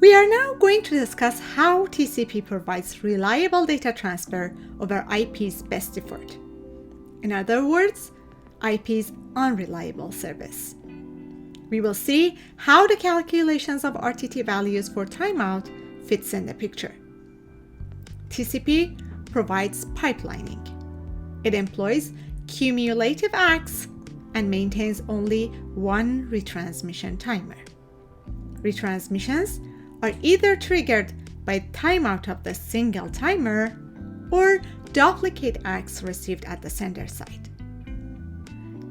We are now going to discuss how TCP provides reliable data transfer over IP's best effort. In other words, IP's unreliable service. We will see how the calculations of RTT values for timeout fits in the picture. TCP provides pipelining. It employs cumulative acts and maintains only one retransmission timer. Retransmissions are either triggered by timeout of the single timer or duplicate acts received at the sender side.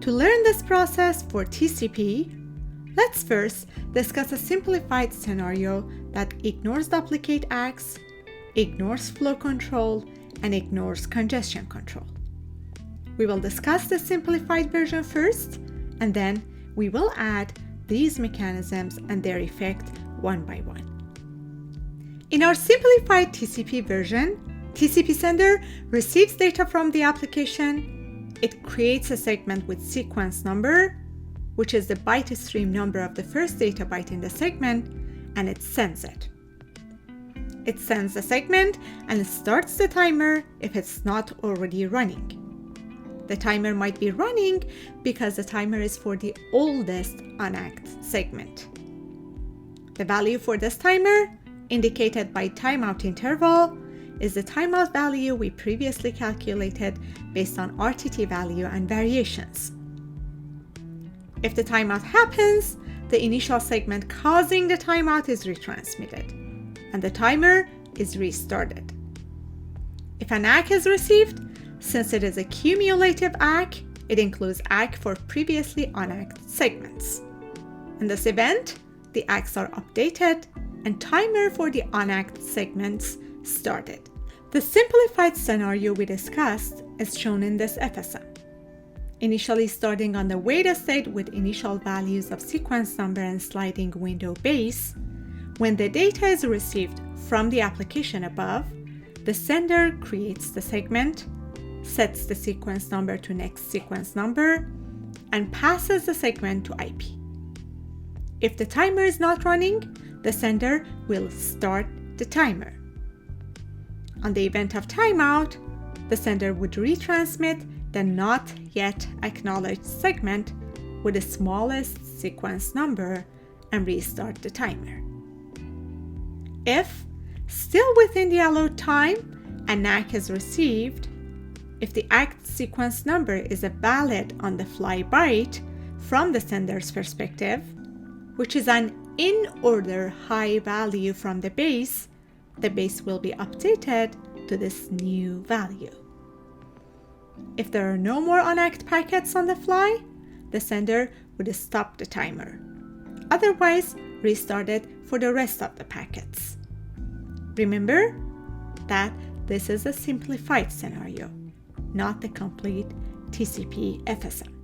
To learn this process for TCP, let's first discuss a simplified scenario that ignores duplicate acts, ignores flow control, and ignores congestion control. We will discuss the simplified version first, and then we will add these mechanisms and their effect one by one. In our simplified TCP version, TCP sender receives data from the application. It creates a segment with sequence number, which is the byte stream number of the first data byte in the segment, and it sends it. It sends the segment and starts the timer if it's not already running. The timer might be running because the timer is for the oldest unacted segment. The value for this timer, indicated by timeout interval, is the timeout value we previously calculated based on RTT value and variations. If the timeout happens, the initial segment causing the timeout is retransmitted, and the timer is restarted. If an ACK is received, since it is a cumulative ACK, it includes ACK for previously unacted segments. In this event, the ACKs are updated and timer for the unacted segments started. The simplified scenario we discussed is shown in this FSM. Initially starting on the wait state with initial values of sequence number and sliding window base, when the data is received from the application above, the sender creates the segment, sets the sequence number to next sequence number, and passes the segment to IP. If the timer is not running, the sender will start the timer. On the event of timeout, the sender would retransmit the not yet acknowledged segment with the smallest sequence number and restart the timer. If, still within the allowed time, an ACK is received, if the ACK sequence number is a valid on-the-fly byte from the sender's perspective, which is an in-order high value from the base will be updated to this new value. If there are no more unacted packets on the fly, the sender would stop the timer. Otherwise, restart it for the rest of the packets. Remember that this is a simplified scenario, not the complete TCP FSM.